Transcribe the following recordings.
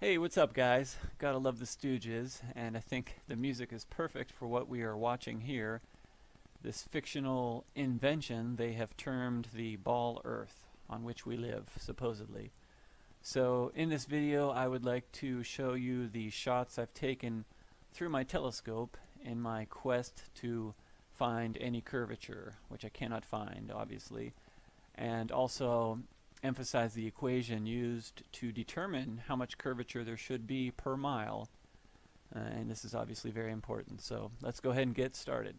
Hey, what's up, guys? Gotta love the Stooges, and I think the music is perfect for what we are watching here. This fictional invention they have termed the ball Earth, on which we live, supposedly. So, in this video, I would like to show you the shots I've taken through my telescope in my quest to find any curvature, which I cannot find, obviously, and also emphasize the equation used to determine how much curvature there should be per mile. And this is obviously very important. So let's go ahead and get started.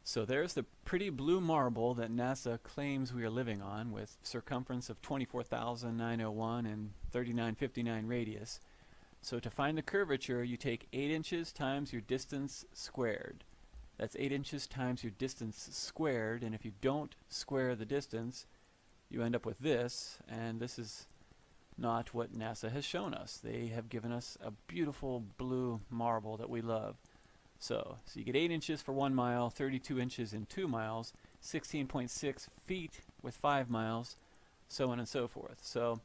So there's the pretty blue marble that NASA claims we are living on, with circumference of 24,901 and 3959 radius. So to find the curvature, you take 8 inches times your distance squared. That's 8 inches times your distance squared, and if you don't square the distance, you end up with this, and this is not what NASA has shown us. They have given us a beautiful blue marble that we love. So you get 8 inches for 1 mile, 32 inches in 2 miles, 16.6 feet with 5 miles, so on and so forth. So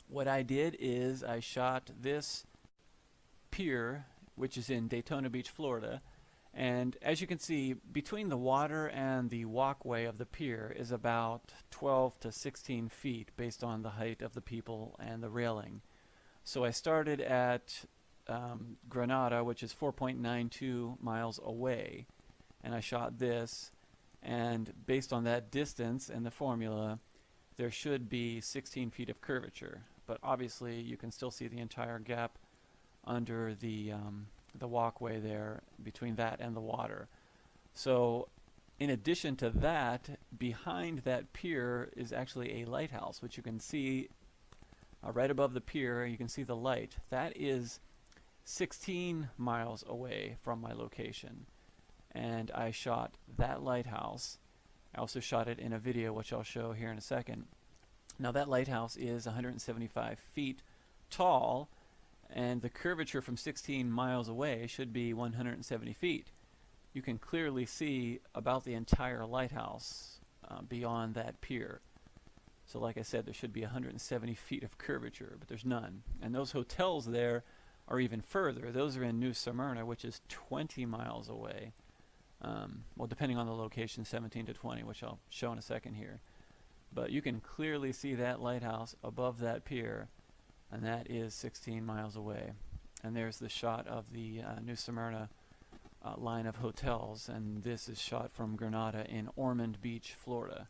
what I did is I shot this pier, which is in Daytona Beach, Florida, and as you can see, between the water and the walkway of the pier is about 12 to 16 feet based on the height of the people and the railing. So I started at Granada, which is 4.92 miles away, and I shot this, and based on that distance and the formula, there should be 16 feet of curvature. But obviously you can still see the entire gap under the walkway there between that and the water. So in addition to that, behind that pier is actually a lighthouse, which you can see right above the pier. You can see the light. That is 16 miles away from my location, and I shot that lighthouse. I also shot it in a video, which I'll show here in a second. Now that lighthouse is 175 feet tall, and the curvature from 16 miles away should be 170 feet. You can clearly see about the entire lighthouse beyond that pier. So like I said, there should be 170 feet of curvature, but there's none. And those hotels there are even further. Those are in New Smyrna, which is 20 miles away. Well, depending on the location, 17 to 20, which I'll show in a second here. But you can clearly see that lighthouse above that pier, and that is 16 miles away. And there's the shot of the New Smyrna line of hotels, and this is shot from Granada in Ormond Beach, Florida.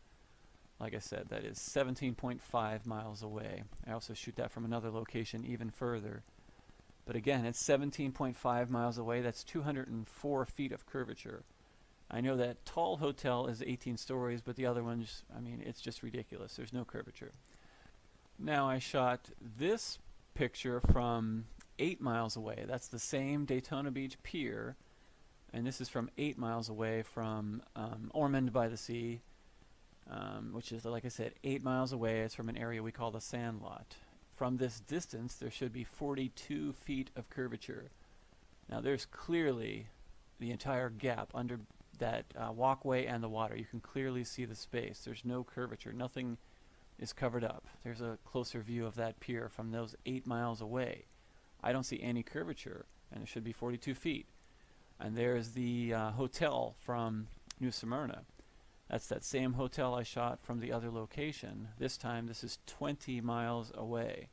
Like I said, that is 17.5 miles away. I also shoot that from another location even further. But again, it's 17.5 miles away. That's 204 feet of curvature. I know that tall hotel is 18 stories, but the other ones, I mean, it's just ridiculous. There's no curvature. Now I shot this picture from 8 miles away. That's the same Daytona Beach pier, and this is from 8 miles away from Ormond by the Sea, which is, like I said, 8 miles away. It's from an area we call the Sandlot. From this distance, there should be 42 feet of curvature. Now there's clearly the entire gap under that walkway and the water. You can clearly see the space. There's no curvature. Nothing is covered up. There's a closer view of that pier from those 8 miles away. I don't see any curvature, and it should be 42 feet. And there's the hotel from New Smyrna. That's that same hotel I shot from the other location. This time this is 20 miles away.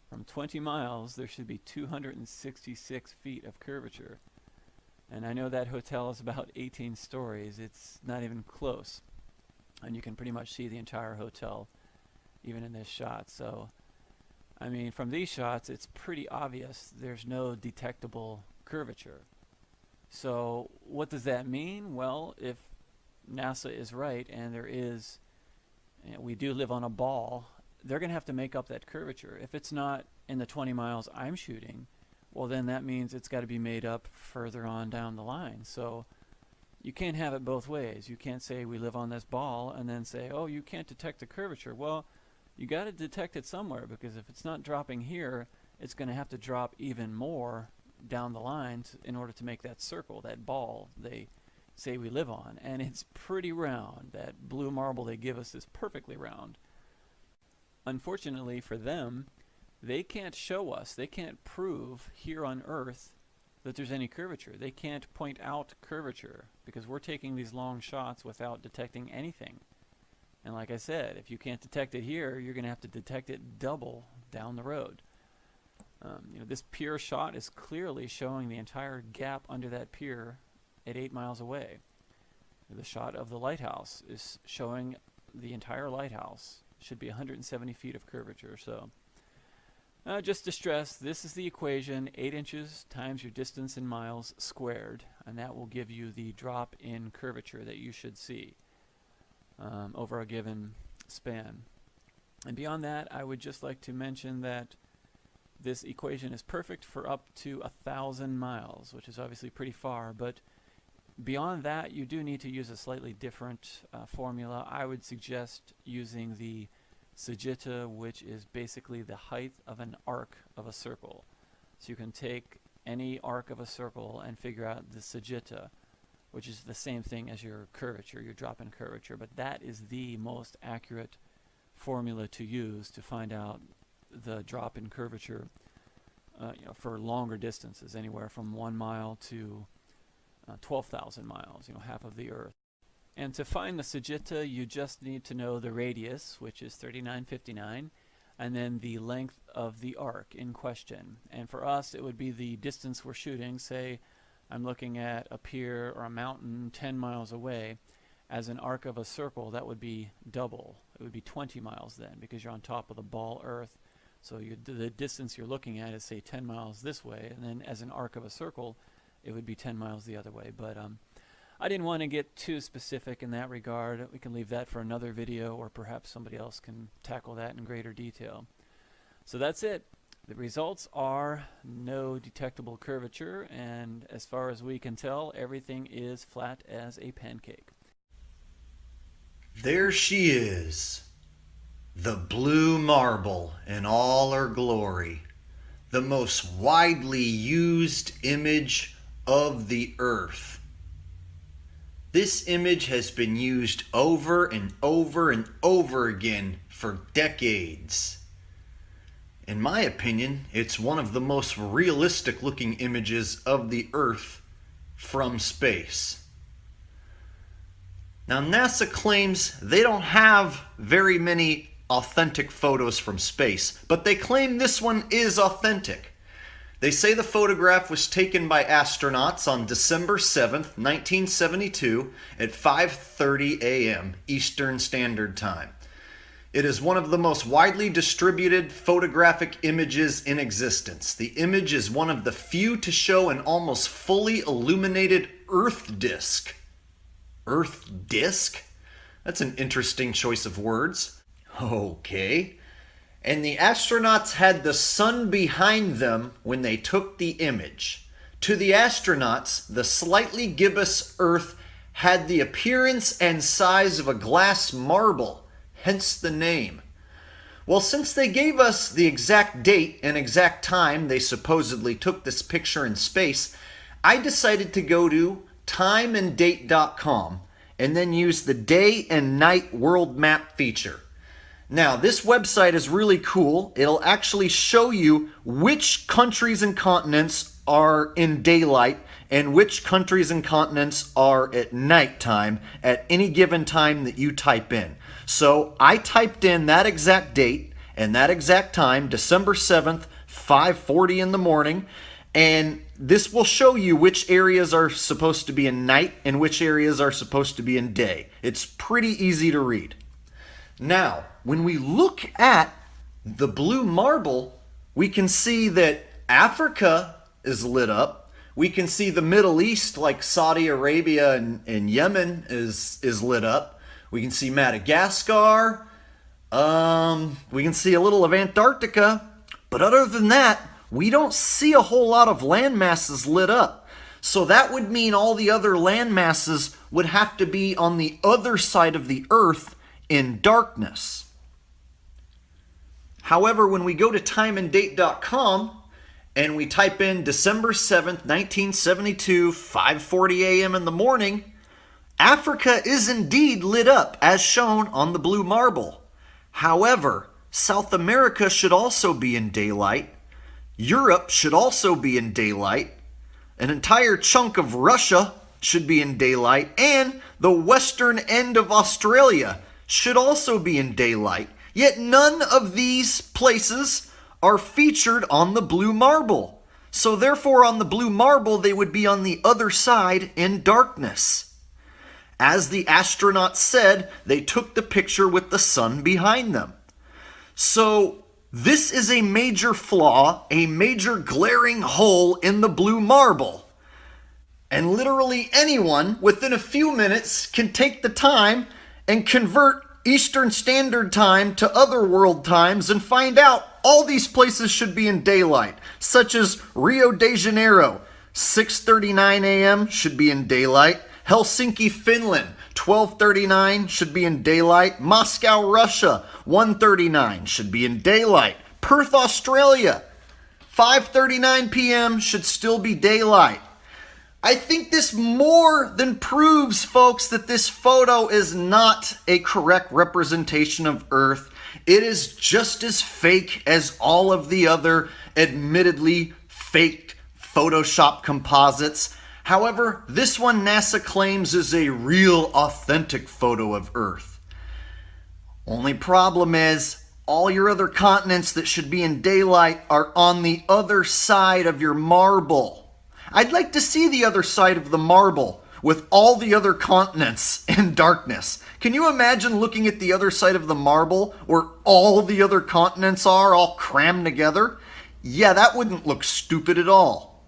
From 20 miles there should be 266 feet of curvature. And I know that hotel is about 18 stories. It's not even close. And you can pretty much see the entire hotel even in this shot. So I mean, from these shots it's pretty obvious there's no detectable curvature. So what does that mean? Well, if NASA is right and there is, we do live on a ball, they're going to have to make up that curvature. If it's not in the 20 miles I'm shooting, well then that means it's got to be made up further on down the line. So you can't have it both ways. You can't say we live on this ball and then say, oh, you can't detect the curvature. Well, you got to detect it somewhere, because if it's not dropping here, it's going to have to drop even more down the line in order to make that circle, that ball they say we live on. And it's pretty round. That blue marble they give us is perfectly round. Unfortunately for them, they can't show us, they can't prove here on Earth that there's any curvature. They can't point out curvature because we're taking these long shots without detecting anything. And like I said, if you can't detect it here, you're going to have to detect it double down the road. This pier shot is clearly showing the entire gap under that pier at 8 miles away. The shot of the lighthouse is showing the entire lighthouse. Should be 170 feet of curvature. So just to stress, this is the equation, 8 inches times your distance in miles squared, and that will give you the drop in curvature that you should see over a given span. And beyond that, I would just like to mention that this equation is perfect for up to 1,000 miles, which is obviously pretty far, but beyond that, you do need to use a slightly different formula. I would suggest using the sagitta, which is basically the height of an arc of a circle. So you can take any arc of a circle and figure out the sagitta, which is the same thing as your curvature, your drop in curvature, but that is the most accurate formula to use to find out the drop in curvature for longer distances, anywhere from 1 mile to 12,000 miles, half of the Earth. And to find the sagitta, you just need to know the radius, which is 3959, and then the length of the arc in question. And for us, it would be the distance we're shooting. Say I'm looking at a pier or a mountain 10 miles away. As an arc of a circle, that would be double. It would be 20 miles then, because you're on top of the ball Earth. So the distance you're looking at is, say, 10 miles this way, and then as an arc of a circle, it would be 10 miles the other way. But I didn't want to get too specific in that regard. We can leave that for another video, or perhaps somebody else can tackle that in greater detail. So that's it. The results are no detectable curvature, and as far as we can tell, everything is flat as a pancake. There she is, the blue marble in all her glory, the most widely used image of the earth. This image has been used over and over and over again for decades. In my opinion, it's one of the most realistic looking images of the earth from space. Now, NASA claims they don't have very many authentic photos from space, but they claim this one is authentic. They say the photograph was taken by astronauts on December 7th, 1972 at 5:30 a.m. Eastern Standard Time. It is one of the most widely distributed photographic images in existence. The image is one of the few to show an almost fully illuminated Earth disk. Earth disk? That's an interesting choice of words. Okay. And the astronauts had the sun behind them when they took the image. To the astronauts, the slightly gibbous Earth had the appearance and size of a glass marble, hence the name. Well, since they gave us the exact date and exact time they supposedly took this picture in space, I decided to go to timeanddate.com and then use the day and night world map feature. Now, this website is really cool. It'll actually show you which countries and continents are in daylight and which countries and continents are at nighttime at any given time that you type in. So I typed in that exact date and that exact time, December 7th, 5:40 in the morning, and this will show you which areas are supposed to be in night and which areas are supposed to be in day. It's pretty easy to read. Now, when we look at the blue marble, we can see that Africa is lit up. We can see the Middle East, like Saudi Arabia and Yemen, is lit up. We can see Madagascar. We can see a little of Antarctica. But other than that, we don't see a whole lot of land masses lit up. So that would mean all the other land masses would have to be on the other side of the Earth in darkness. However, when we go to timeanddate.com and we type in December 7th, 1972, 5:40 a.m. in the morning, Africa is indeed lit up as shown on the blue marble. However, South America should also be in daylight. Europe should also be in daylight. An entire chunk of Russia should be in daylight. And the western end of Australia should also be in daylight. Yet none of these places are featured on the blue marble. So therefore on the blue marble they would be on the other side in darkness. As the astronauts said, they took the picture with the sun behind them. So this is a major flaw, a major glaring hole in the blue marble. And literally anyone within a few minutes can take the time and convert Eastern Standard Time to other world times and find out all these places should be in daylight, such as Rio de Janeiro, 6:39 a.m. should be in daylight. Helsinki, Finland, 12:39 should be in daylight. Moscow, Russia, 1:39 should be in daylight. Perth, Australia, 5:39 p.m. should still be daylight. I think this more than proves, folks, that this photo is not a correct representation of Earth. It is just as fake as all of the other admittedly faked Photoshop composites. However, this one NASA claims is a real, authentic photo of Earth. Only problem is, all your other continents that should be in daylight are on the other side of your marble. I'd like to see the other side of the marble with all the other continents in darkness. Can you imagine looking at the other side of the marble where all the other continents are all crammed together? Yeah, that wouldn't look stupid at all.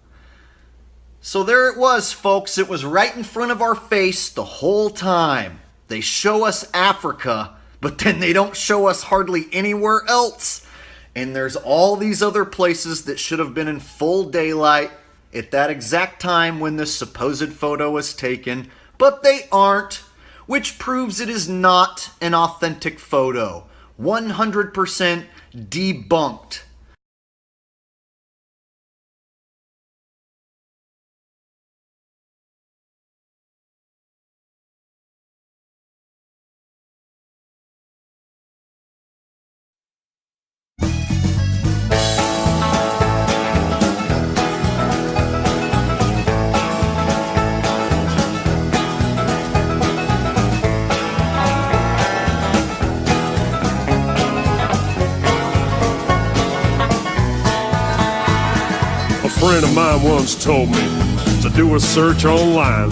So there it was, folks. It was right in front of our face the whole time. They show us Africa, but then they don't show us hardly anywhere else. And there's all these other places that should have been in full daylight at that exact time when this supposed photo was taken, but they aren't, which proves it is not an authentic photo. 100% debunked. A friend of mine once told me to do a search online.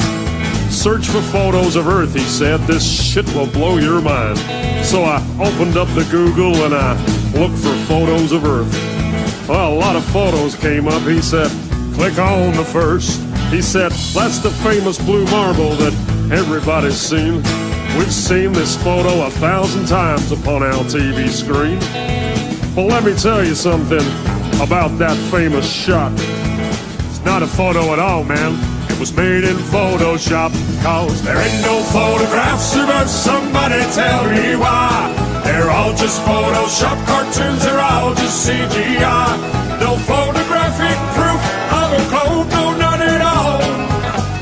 Search for photos of Earth, he said. This shit will blow your mind. So I opened up the Google and I looked for photos of Earth. Well, a lot of photos came up. He said, click on the first. He said, that's the famous blue marble that everybody's seen. We've seen this photo 1,000 times upon our TV screen. Well, let me tell you something about that famous shot. It's not a photo at all, man. It was made in Photoshop. Cause there ain't no photographs of us. Somebody tell me why. They're all just Photoshop cartoons. They're all just CGI. No photographic proof of a globe. No, none at all.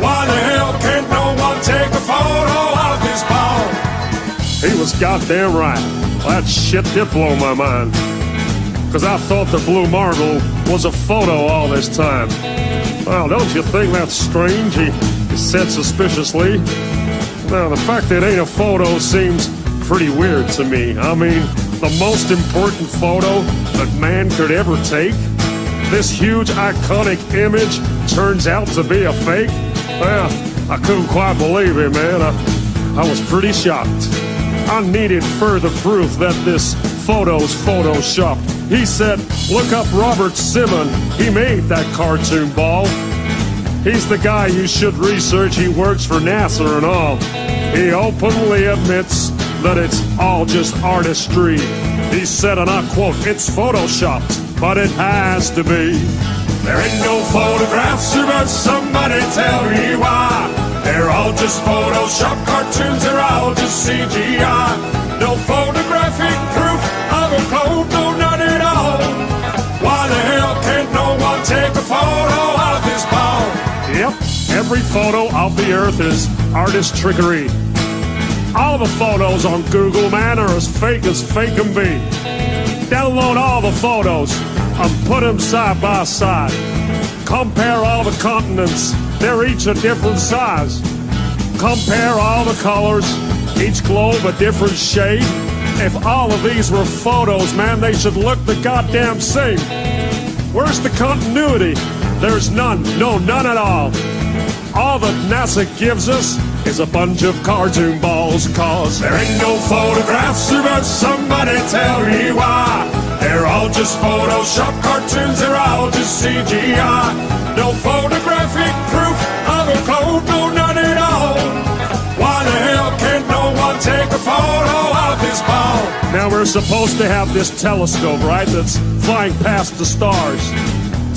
Why the hell can't no one take a photo of this ball? He was goddamn right. That shit did blow my mind. Cause I thought the blue marble was a photo all this time. Well, don't you think that's strange? He said suspiciously. Now, the fact that it ain't a photo seems pretty weird to me. I mean, the most important photo that man could ever take? This huge iconic image turns out to be a fake? Well, I couldn't quite believe it, man. I was pretty shocked. I needed further proof that this photo's photoshopped. He said, look up Robert Simon. He made that cartoon ball. He's the guy you should research. He works for NASA and all. He openly admits that it's all just artistry. He said, and I quote, it's photoshopped, but it has to be. There ain't no photographs of us. Somebody tell me why. They're all just Photoshop cartoons. They're all just CGI. No photographic proof of a globe. No, none at all. Why the hell can't no one take a photo of this ball? Yep, every photo of the Earth is artist trickery. All the photos on Google, man, are as fake can be. Download all the photos and put them side by side. Compare all the continents, they're each a different size. Compare all the colors, each globe a different shade. If all of these were photos, man, they should look the goddamn same. Where's the continuity? There's none, no, none at all. All that NASA gives us is a bunch of cartoon balls, cause there ain't no photographs, but somebody tell me why. They're all just Photoshop cartoons, they're all just CGI. No photographic proof of a clone, no, none at all. Why the hell can't no one take a photo of this ball? Now we're supposed to have this telescope, right, that's flying past the stars,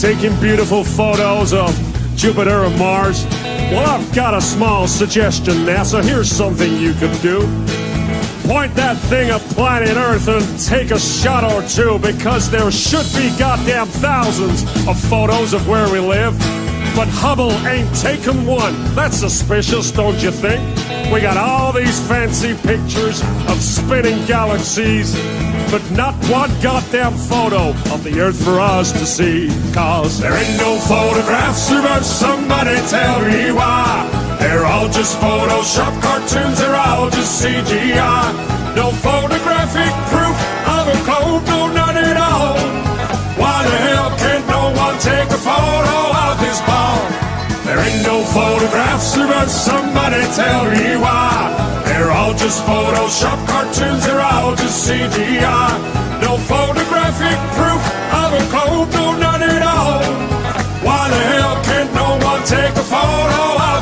taking beautiful photos of Jupiter and Mars. Well, I've got a small suggestion, NASA. Here's something you could do. Point that thing at planet Earth and take a shot or two, because there should be goddamn thousands of photos of where we live. But Hubble ain't taken one. That's suspicious, don't you think? We got all these fancy pictures of spinning galaxies, but not one goddamn photo of the Earth for us to see. Cause there ain't no photographs, but somebody tell me why. They're all just Photoshop cartoons, they're all just CGI. No photographic proof of a clone, no, none at all. Why the hell can't no one take a photo of this ball? There ain't no photographs, but somebody tell me why. They're all just Photoshop cartoons, they're all just CGI. No photographic proof of a clone, no, none at all. Why the hell can't no one take a photo of